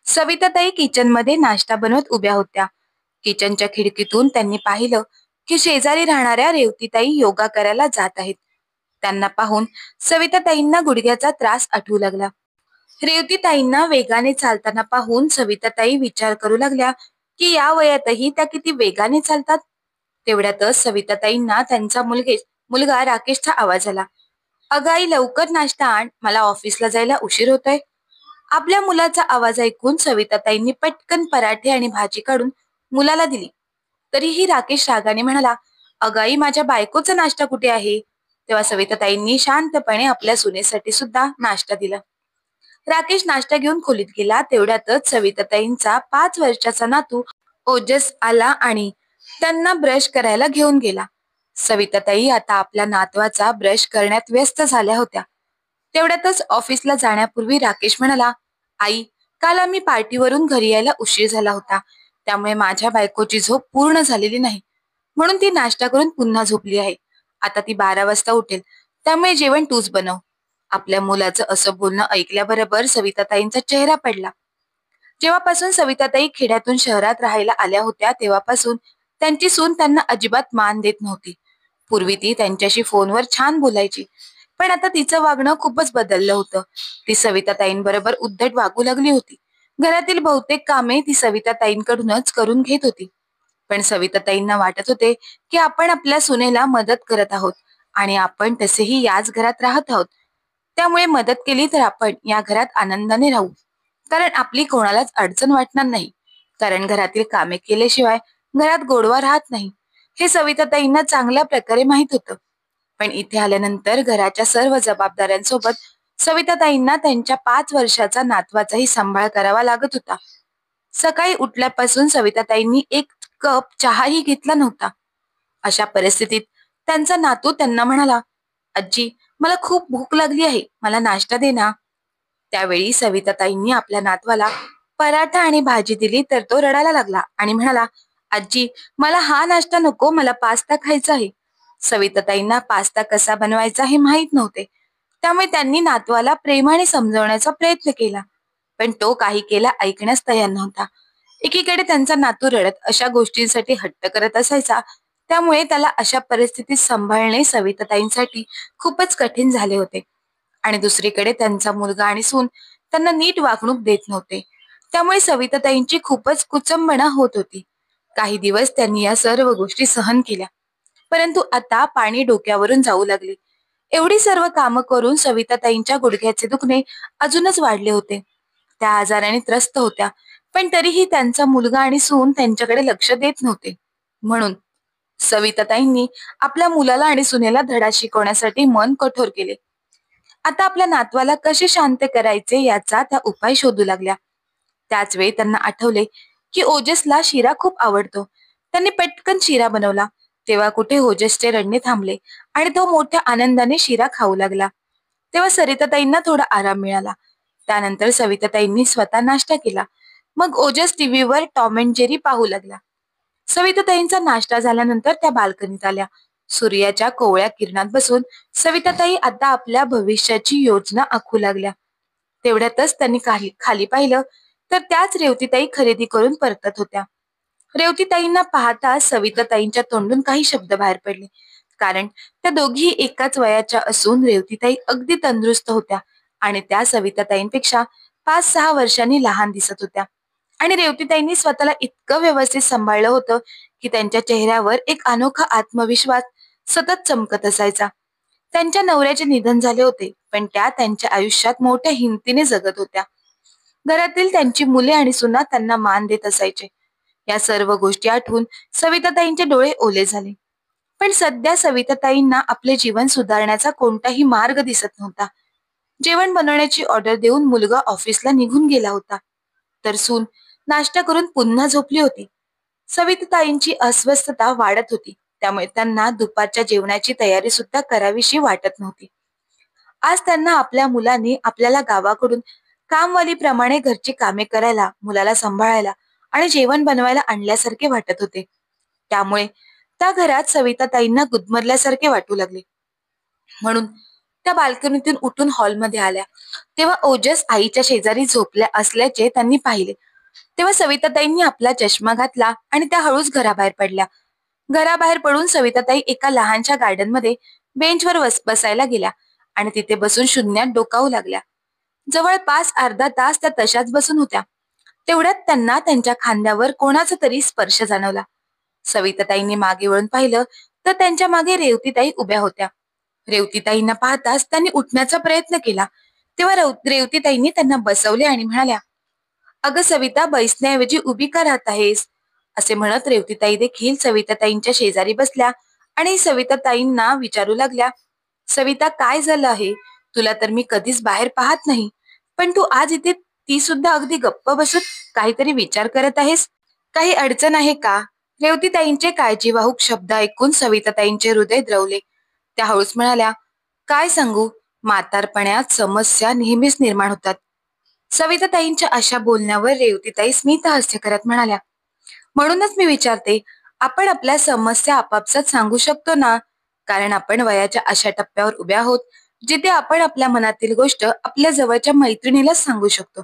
सविताताई किचनमध्ये नाश्ता बनवत उभ्या होत्या. किचनच्या खिडकीतून त्यांनी पाहिलं की शेजारी राहणाऱ्या रेवतीताई योगा करायला जात आहेत. त्यांना पाहून सविताताईंना गुडघ्याचा त्रास आठवू लागला. रेवतीताईंना वेगाने चालताना पाहून सविताताई विचार करू लागल्या की या वयातही त्या किती वेगाने चालतात. तेवढ्यातच सविताताईंना त्यांचा मुलगा राकेशचा आवाज आला. "अगं आई, लवकर नाश्ता आण, मला ऑफिसला जायला उशीर होतोय." आपल्या मुलाचा आवाज ऐकून सविताताईंनी पटकन पराठे आणि भाजी काढून मुलाला दिली. तरीही राकेश रागाने म्हणाला, "अगं आई, माझ्या बायकोचा नाश्ता कुठे आहे?" तेव्हा सविताताईंनी शांतपणे आपल्या सुनेसाठी सुद्धा नाश्ता दिला. राकेश नाश्ता घेऊन खोलीत गेला. तेवढ्यातच सविताताईंचा 5 वर्षाचा नातू ओजस आला आणि त्यांना ब्रश करायला घेऊन गेला. सविताताई आता आपल्या नातवाचा ब्रश करण्यात व्यस्त झाल्या होत्या. तेवढ्यातच ऑफिसला जाण्यापूर्वी राकेश म्हणाला, "आई, काल आम्ही पार्टीवरून घरी यायला उशीर झाला होता. त्यामुळे माझ्या बायकोची झोप पूर्ण झालेली नाही. म्हणून ती नाश्ता करून पुन्हा झोपली आहे. आता ती 12 वाजता उठेल. त्यामुळे जेवण तूच बनव." आपल्या मुलाचं असं बोलणं ऐकल्याबरोबर सविताताईंचा चेहरा पडला. जेव्हापासून सविताताई खेड्यातून शहरात राहायला आल्या होत्या तेव्हापासून त्यांची सून त्यांना अजिबात मान देत नव्हती. पूर्वी ती त्यांच्याशी फोनवर छान बोलायची, पण आता तिचं वागणं खूपच बदललं होतं. ती सविताताईंबरोबर उद्धट वागू लागली होती. घरातील बहुतेक कामे ती सविताताईंकडूनच करून घेत होती. पण सविताताईंना वाटत होते की आपण आपल्या सुनेला मदत करत आहोत आणि आपण तसेही याच घरात राहत आहोत. त्यामुळे मदत केली तर आपण या घरात आनंदाने राहू, कारण आपली कोणालाच अडचण वाटणार नाही. कारण घरातील कामे केल्याशिवाय घरात गोडवा राहत नाही, हे सविताताईंना चांगल्या प्रकारे माहित होतं. पण इथे आल्यानंतर घराच्या सर्व जबाबदाऱ्यांसोबत सविताताईंना त्यांच्या 5 वर्षाचा नातवाचाही सांभाळ करावा लागत होता. सकाळी उठल्यापासून सविताताईंनी एक कप चहाही घेतला नव्हता. अशा परिस्थितीत त्यांचा नातू त्यांना म्हणाला, "आजी, मला खूप भूक लागली आहे, मला नाश्ता दे ना." त्यावेळी सविताताईंनी आपल्या नातवाला पराठा आणि भाजी दिली तर तो रडायला लागला आणि म्हणाला, "आजी, मला हा नाश्ता नको, मला पास्ता खायचा आहे." सविताताईंना पास्ता कसा बनवायचा हे माहीत नव्हते. त्यामुळे त्यांनी नातवाला प्रेमाने समजवण्याचा प्रयत्न केला, पण तो काही केला ऐकण्यास तयार नव्हता. एकीकडे त्यांचा नातू रडत अशा गोष्टींसाठी हट्ट करत असायचा, त्यामुळे त्याला अशा परिस्थितीत सांभाळणे सविताताईंसाठी खूपच कठीण झाले होते. आणि दुसरीकडे त्यांचा मुलगा आणि सून त्यांना नीट वागणूक देत नव्हते. त्यामुळे सविताताईंची खूपच कुचंबणा होत होती. काही दिवस त्यांनी या सर्व गोष्टी सहन केल्या, परंतु आता पाणी डोक्यावरून जाऊ लागले. एवढी सर्व कामं करून सविताताईंच्या गुडघ्याचे दुखणे अजूनच वाढले होते. त्या आजाराने त्रस्त होत्या, पण तरीही त्यांचा मुलगा आणि सून त्यांच्याकडे लक्ष देत नव्हते. म्हणून सविताताईंनी आपल्या मुलाला आणि सुनेला धडा शिकवण्यासाठी मन कठोर केले. आता आपल्या नातवाला कसे शांत करायचे याचा त्या उपाय शोधू लागल्या. त्याच वेळी त्यांना आठवले की ओजसला शिरा खूप आवडतो. त्यांनी पटकन शिरा बनवला. तेव्हा कुठे ओजसचे रडणे थांबले आणि तो मोठ्या आनंदाने शिरा खाऊ लागला. तेव्हा सरिताताईंना थोडा आराम मिळाला. त्यानंतर सविताताईंनी स्वतः नाश्ता केला. मग ओजस टीव्हीवर टॉम अँड जेरी पाहू लागला. सविताताईंचा नाश्ता झाल्यानंतर त्या बाल्कनीत आल्या. सूर्याच्या कोवळ्या किरणात बसून सविताताई आता आपल्या भविष्याची योजना आखू लागल्या. तेवढ्यातच त्यांनी खाली पाहिलं तर त्याच रेवतीताई खरेदी करून परतत होत्या. रेवतीताईंना पाहता सविताताईंच्या तोंडून काही शब्द बाहेर पडले, कारण त्या दोघी एकाच वयाच्या असून रेवतीताई अगदी तंदुरुस्त होत्या आणि त्या सविताताईंपेक्षा 5-6 वर्षांनी लहान दिसत होत्या. आणि रेवतीताईंनी स्वतःला इतकं व्यवस्थित सांभाळलं होतं की त्यांच्या चेहऱ्यावर एक अनोखा आत्मविश्वास सतत चमकत असायचा. त्यांच्या नवऱ्याचे निधन झाले होते, पण त्या त्यांच्या आयुष्यात मोठ्या हिमतीने जगत होत्या. घरातील त्यांची मुले आणि सुना त्यांना मान देत असायचे. या सर्व गोष्टी आठवून सविताताईंचे डोळे ओले झाले. पण सध्या सविताताईंना आपले जीवन सुधारण्याचा कोणताही मार्ग दिसत नव्हता. जेवण बनवण्याची ऑर्डर देऊन मुलगा ऑफिसला निघून गेला होता, तर सून नाश्ता करून पुन्हा झोपली होती. सविताताईंची अस्वस्थता वाढत होती, त्यामुळे त्यांना दुपारच्या जेवणाची तयारी सुद्धा करावीशी वाटत नव्हती. आज त्यांना आपल्या मुलांनी आपल्याला गावाकडून कामवालीप्रमाणे घरची कामे करायला, मुलाला सांभाळायला आणि जेवण बनवायला आणल्यासारखे वाटत होते. त्यामुळे त्या घरात सविताताईंना गुदमरल्यासारखे वाटू लागले. म्हणून त्या बाल्कनीतून उठून हॉलमध्ये आल्या तेव्हा ओजस आईच्या शेजारी झोपल्या असल्याचे त्यांनी पाहिले. तेव्हा सविताताईंनी आपला चष्मा घातला आणि त्या हळूच घराबाहेर पडल्या. घराबाहेर पडून सविताताई एका लहानशा गार्डनमध्ये बेंचवर बसायला गेल्या आणि तिथे बसून शून्यात डोकावू लागल्या. जवळपास अर्धा तास त्या तशाच बसून होत्या. तेवढ्यात त्यांना त्यांच्या खांद्यावर कोणाचा तरी स्पर्श जाणवला. सविताताईंनी मागे वळून पाहिलं तर त्यांच्या मागे रेवतीताई उभ्या होत्या. रेवतीताईंना पाहताच त्यांनी उठण्याचा प्रयत्न केला. तेव्हा रेवतीताईंनी त्यांना बसवले आणि म्हणाल्या, "अगं सविता, बैसण्याऐवजी उभी का राहत आहेस?" असे म्हणत रेवतीताई देखील सविताताईंच्या शेजारी बसल्या आणि सविताताईंना विचारू लागल्या, "सविता, काय झालं आहे? तुला तर मी कधीच बाहेर पाहत नाही, पण तू आज इथे ती सुद्धा अगदी गप्प बसून काहीतरी विचार करत आहेस. काही अडचण आहे का?" रेवतीताईंचे काळजीवाहक शब्द ऐकून सविताताईंचे हृदय द्रवले. त्या हळूच म्हणाल्या, "काय सांगू, म्हातारपणात समस्या नेहमीच निर्माण होतात." सविताताईंच्या अशा बोलण्यावर रेवतीताई स्मित हास्य करत म्हणाल्या, "म्हणूनच मी विचारते, आपण आपल्या समस्या आपापसात सांगू शकतो ना? कारण आपण वयाच्या अशा टप्प्यावर उभ्या आहोत जिथे आपण आपल्या मनातील गोष्ट आपल्या जवळच्या मैत्रिणीलाच सांगू शकतो."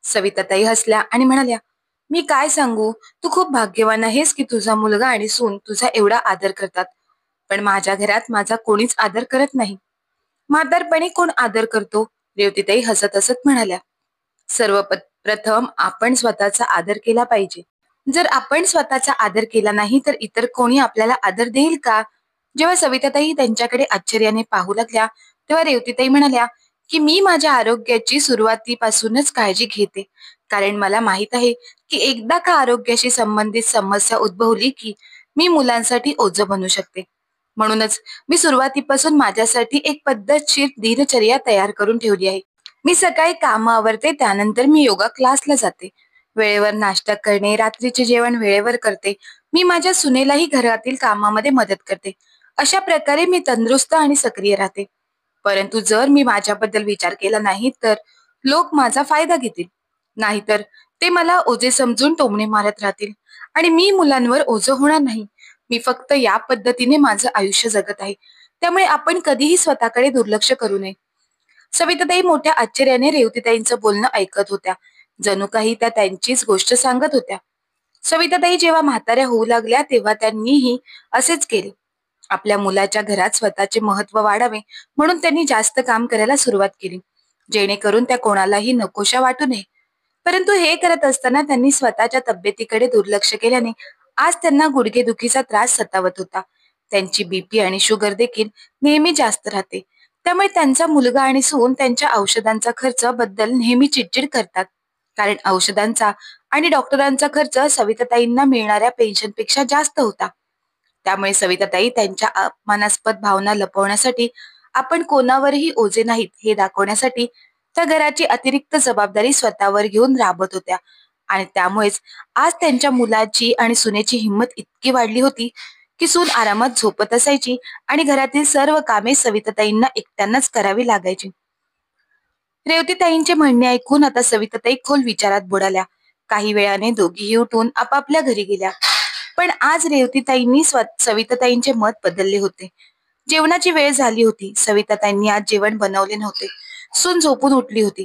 सविताताई हसल्या आणि म्हणाल्या, "मी काय सांगू, तू खूप भाग्यवान आहेस की तुझा मुलगा आणि सून तुझा एवढा आदर करतात. पण माझ्या घरात माझा कोणीच आदर करत नाही." "म्हातारपणी कोण आदर करतो?" रेवतीताई हसत हसत म्हणाल्या. "सर्वप्रथम आपण स्वतःचा आदर केला पाहिजे. जर आपण स्वतःचा आदर केला नाही तर इतर कोणी आपल्याला आदर देईल का?" जेव्हा सविताताई त्यांच्याकडे आश्चर्याने पाहू लागल्या तेव्हा रेवतीताई म्हणाल्या की "मी माझ्या आरोग्याची सुरुवातीपासूनच काळजी घेते, कारण मला माहित आहे की एकदा का आरोग्याशी संबंधित समस्या उद्भवली की मी मुलांसाठी ओझं बनू शकते. म्हणूनच मी सुरुवातीपासून माझ्यासाठी एक पद्धतशीर दिनचर्या तयार करून ठेवली आहे. मी सकाळी कामं आवरते, त्यानंतर मी योगा क्लासला जाते. वेळेवर नाश्ता करणे, रात्रीचे जेवण वेळेवर करते. मी माझ्या सुनेलाही घरातील कामामध्ये मदत करते. अशा प्रकारे मी तंदुरुस्त आणि सक्रिय राहते. परंतु जर मी माझ्याबद्दल विचार केला नाही तर लोक माझा फायदा घेतील. नाहीतर ते मला ओझे समजून टोमणे मारत राहतील आणि मी मुलांवर ओझं होणार नाही. मी फक्त या पद्धतीने माझं आयुष्य जगत आहे. त्यामुळे आपण कधीही स्वतःकडे दुर्लक्ष करू नये." सविताताई मोठ्या आश्चर्याने रेवतीताईंचं बोलणं ऐकत होत्या. जणू काही त्या त्यांचीच गोष्ट सांगत होत्या. सविताताई जेव्हा म्हाताऱ्या होऊ लागल्या तेव्हा त्यांनीही असेच केले. आपल्या मुलाच्या घरात स्वतःचे महत्व वाढावे म्हणून त्यांनी जास्त काम करायला सुरुवात केली, जेणेकरून त्या कोणालाही नकोशा वाटू नये. परंतु हे करत असताना त्यांनी स्वतःच्या तब्येतीकडे दुर्लक्ष केल्याने आज त्यांना गुडघेदुखीचा त्रास सतावत होता. त्यांची बीपी आणि शुगर देखील नेहमी जास्त राहते. त्यामुळे त्यांचा मुलगा आणि सून त्यांच्या औषधांचा खर्च बद्दल नेहमी चिडचिड करतात. कारण औषधांचा आणि डॉक्टरांचा खर्च सविताताईंना मिळणाऱ्या पेन्शनपेक्षा जास्त होता. त्यामुळे सविताताई त्यांच्या अपमानास्पद भावना लपवण्यासाठी, आपण कोणावरही ओझे नाहीत हे दाखवण्यासाठी त्या घराची अतिरिक्त जबाबदारी स्वतःवर घेऊन राबत होत्या. आणि त्यामुळेच आज त्यांच्या मुलाची आणि सुनेची हिंमत इतकी वाढली होती की सून आरामात झोपत असायची आणि घरातील सर्व कामे सविताताईंना एकट्यांनाच करावी लागायची. रेवतीताईंचे म्हणणे ऐकून आता सविताताई खोल विचारात बुडाल्या. काही वेळाने दोघीही उठून आपापल्या घरी गेल्या. पण आज रेवतीताईंनी सविताताईंचे मत बदलले होते. जेवणाची वेळ झाली होती. सविताताईंनी आज जेवण बनवले नव्हते. सून झोपून उठली होती.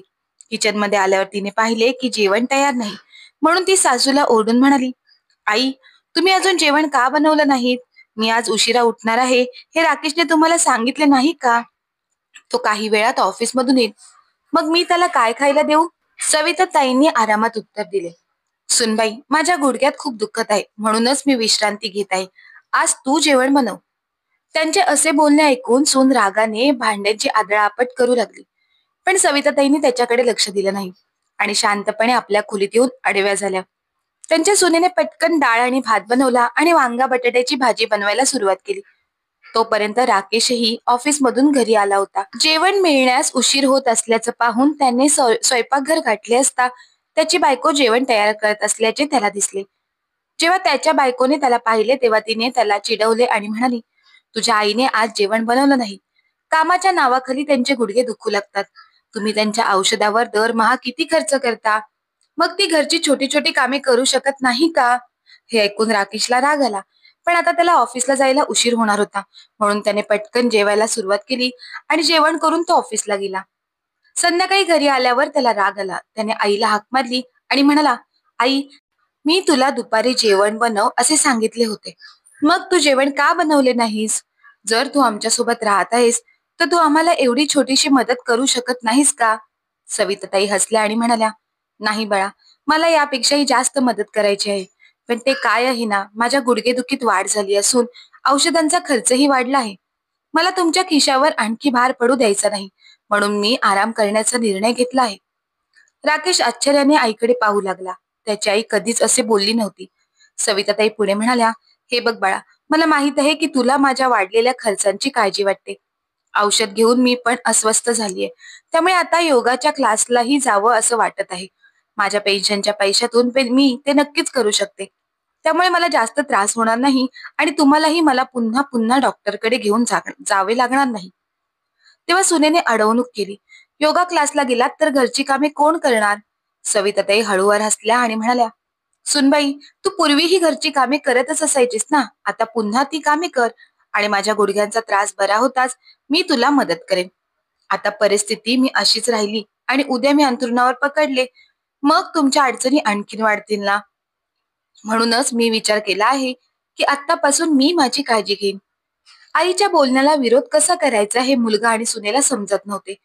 किचनमध्ये आल्यावर तिने पाहिले की जेवण तयार नाही. म्हणून ती सासूला ओरडून म्हणाली, "आई, तुम्ही अजून जेवण का बनवलं नाहीत? मी आज उशिरा उठणार आहे हे राकेशने तुम्हाला सांगितले नाही का? तो काही वेळात ऑफिसमधून येईल. मग मी त्याला काय खायला देऊ?" सविताताईंनी आरामात उत्तर दिले, "सुनबाई, माझ्या गुडघ्यात खूप दुखत आहे, म्हणूनच मी विश्रांती घेत आहे. आज तू जेवण बनव." त्यांचे असे बोलणे ऐकून सून रागाने भांड्यांची आदळआपट करू लागली. पण सविताताईंनी त्याच्याकडे लक्ष दिलं नाही आणि शांतपणे आपल्या खोलीत येऊन आडव्या झाल्या. त्यांच्या सुनेने पटकन डाळ आणि भात बनवला आणि वांगा बटाट्याची भाजी बनवायला सुरुवात केली. तोपर्यंत राकेशही ऑफिसमधून घरी आला होता. जेवण मिळण्यास उशीर होत असल्याचं पाहून त्याने स्वयंपाकघर गाठले असता त्याची बायको जेवण तयार करत असल्याचे त्याला दिसले. जेव्हा त्याच्या बायकोने त्याला पाहिले तेव्हा तिने त्याला चिडवले आणि म्हणाली, "तुझ्या आईने आज जेवण बनवलं नाही. कामाच्या नावाखाली त्यांचे गुडघे दुखू लागतात. तुम्ही त्यांच्या औषधावर दरमहा किती खर्च करता? मग ती घरची छोटी छोटी कामे करू शकत नाही का?" हे ऐकून राकेशला राग आला. पण आता त्याला ऑफिसला जायला उशीर होणार होता, म्हणून त्याने पटकन जेवायला सुरुवात केली आणि जेवण करून तो ऑफिसला गेला. संध्याकाळी घरी आल्यावर त्याला राग आला. त्याने आईला हाक मारली आणि म्हणाला, आई, मी तुला दुपारी जेवण बनव असे सांगितले होते. मग तू जेवण का बनवले नाहीस? जर तू आमच्यासोबत राहत आहेस, तर तू आम्हाला एवढी छोटीशी मदत करू शकत नाहीस का? सविताताई हसल्या आणि म्हणाल्या, नाही बाळा, मला यापेक्षाही जास्त मदत करायची आहे. पण ते काय आहे ना, माझ्या गुडघेदुखीत वाढ झाली असून औषधांचा खर्चही वाढला आहे. मला तुमच्या खिशावर आणखी भार पडू द्यायचा नाही, म्हणून मी आराम करण्याचा निर्णय घेतला आहे. राकेश आश्चर्याने आईकडे पाहू लागला. त्याची आई कधीच असे बोलली नव्हती. सविताताई पुढे म्हणाल्या, हे बघ बाळा, मला माहित आहे की तुला माझ्या वाढलेल्या खर्चांची काळजी वाटते. औषध घेऊन मी पण अस्वस्थ झालीये. त्यामुळे आता योगाच्या क्लासलाही जावं असं वाटत आहे. माझ्या पेन्शनच्या पैशातून मी ते नक्कीच करू शकते. त्यामुळे मला जास्त त्रास होणार नाही आणि तुम्हालाही मला पुन्हा पुन्हा डॉक्टरकडे घेऊन जावे लागणार नाही. तेव्हा सुनेने अडवणूक केली. योगा क्लासला गेलात तर घरची कामे कोण करणार? सविताताई हळूवार हसल्या आणि म्हणाल्या, सुनबाई, तू पूर्वी ही घरची कामे करतच असायचीस ना. आता पुन्हा ती कामे कर आणि माझ्या गुडघ्यांचा त्रास बरा होताच मी तुला मदत करेन. आता परिस्थिती मी अशीच राहिली आणि उद्या मी अंथरुणावर पकडले, मग तुमच्या अडचणी आणखीन वाढतील ना. म्हणूनच मी विचार केला आहे की आत्तापासून मी माझी काळजी घेईन. आईच्या बोलण्याला विरोध कसा करायचा हे मुलगा आणि सुनेला समजत नव्हते.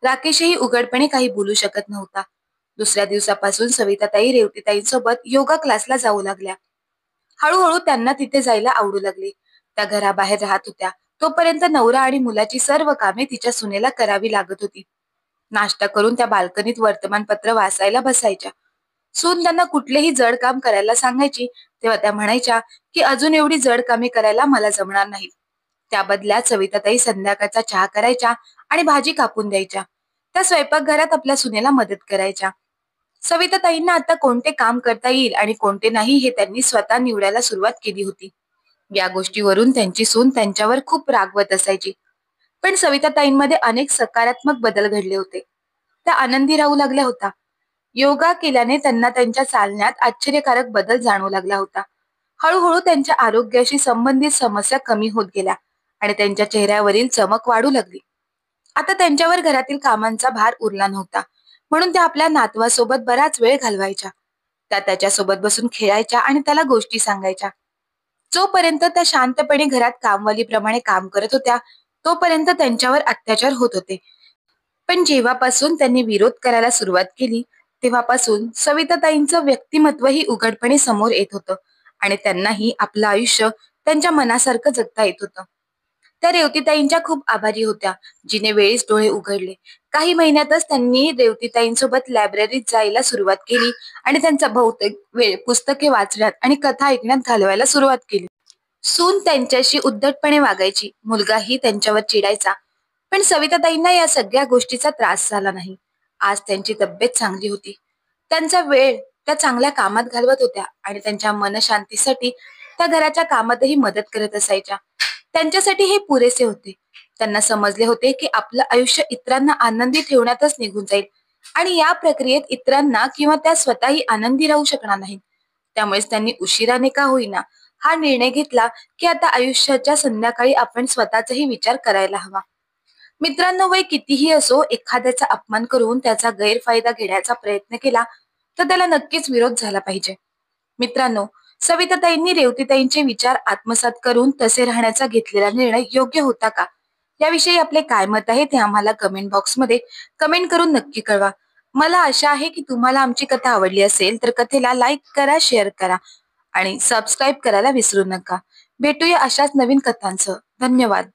राकेशही उघडपणे काही बोलू शकत नव्हता. दुसऱ्या दिवसापासून सविताताई रेवतीताईंसोबत योगा क्लासला जाऊ लागल्या. हळूहळू त्यांना तिथे जायला आवडू लागले. त्या घराबाहेर राहत होत्या, तोपर्यंत नवरा आणि मुलाची सर्व कामे तिच्या सुनेला करावी लागत होती. नाश्ता करून त्या बाल्कनीत वर्तमानपत्र वाचायला बसायच्या. सून त्यांना कुठलेही जड काम करायला सांगायची, तेव्हा त्या म्हणायच्या की अजून एवढी जड कामे करायला मला जमणार नाही. त्या बदल्यात सविताताई संध्याकाळचा चहा करायच्या आणि भाजी कापून द्यायच्या. त्या स्वयंपाकघरात आपल्या सुनेला मदत करायच्या. सविताताईंना आता कोणते काम करता येईल आणि कोणते नाही हे त्यांनी स्वतः निवडायला सुरुवात केली होती. या गोष्टीवरून त्यांची सून त्यांच्यावर खूप रागवत असायची. पण सविताताईंमध्ये अनेक सकारात्मक बदल घडले होते. त्या आनंदी राहू लागल्या होत्या. योगा केल्याने त्यांना त्यांच्या चालण्यात आश्चर्यकारक बदल जाणवू लागला होता. हळूहळू त्यांच्या आरोग्याशी संबंधित समस्या कमी होत गेल्या आणि त्यांच्या चेहऱ्यावरील चमक वाढू लागली. आता त्यांच्यावर घरातील कामांचा भार उरला नव्हता, म्हणून त्या आपल्या नातवासोबत बराच वेळ घालवायच्या. त्या त्याच्यासोबत बसून खेळायच्या आणि त्याला गोष्टी सांगायच्या. जोपर्यंत त्या शांतपणे घरात कामवालीप्रमाणे काम करत होत्या, तोपर्यंत त्यांच्यावर अत्याचार होत होते. पण जेव्हापासून त्यांनी विरोध करायला सुरुवात केली, तेव्हापासून सविताताईंचं व्यक्तिमत्वही उघडपणे समोर येत होतं आणि त्यांनाही आपलं आयुष्य त्यांच्या मनासारखं जगता येत होतं. त्या रेवतीताईंच्या खूप आभारी होत्या, जिने वेळीच डोळे उघडले. काही महिन्यातच त्यांनी रेवतीताईंसोबत लायब्ररीत जायला सुरुवात केली आणि त्यांचा बहुतेक वेळ पुस्तके वाचण्यात आणि कथा ऐकण्यात घालवायला सुरुवात केली. सून त्यांच्याशी उद्धटपणे वागायची, मुलगाही त्यांच्यावर चिडायचा. पण सविताताईंना या सगळ्या गोष्टीचा त्रास झाला नाही. आज त्यांची तब्येत चांगली होती. त्यांचा वेळ त्या चांगल्या कामात घालवत होत्या आणि त्यांच्या मनशांतीसाठी त्या घराच्या कामातही मदत करत असायच्या. त्यांच्यासाठी हे पुरेसे होते. त्यांना समजले होते की आपलं आयुष्य इतरांना आनंदी ठेवण्यातच निघून जाईल आणि या प्रक्रियेत इतरांना किंवा त्या स्वतःही आनंदी राहू शकणार नाहीत. त्यामुळेच त्यांनी उशिराने का होईना हा निर्णय घेतला की आता आयुष्याच्या संध्याकाळी आपण स्वतःचाही विचार करायला हवा. मित्रांनो, वय कितीही असो, एखाद्याचा अपमान करून त्याचा गैरफायदा घेण्याचा प्रयत्न केला तर त्याला नक्कीच विरोध झाला पाहिजे. मित्रांनो, सविताताईंनी रेवतीताईंचे विचार आत्मसात करून तसे राहण्याचा घेतलेला निर्णय योग्य होता का? याविषयी आपले काय मत आहे ते आम्हाला कमेंट बॉक्समध्ये कमेंट करून नक्की कळवा. मला आशा आहे की तुम्हाला आमची कथा आवडली असेल तर कथेला लाईक करा, शेअर करा आणि सबस्क्राईब करायला विसरू नका. भेटूया अशाच नवीन कथांसह. धन्यवाद.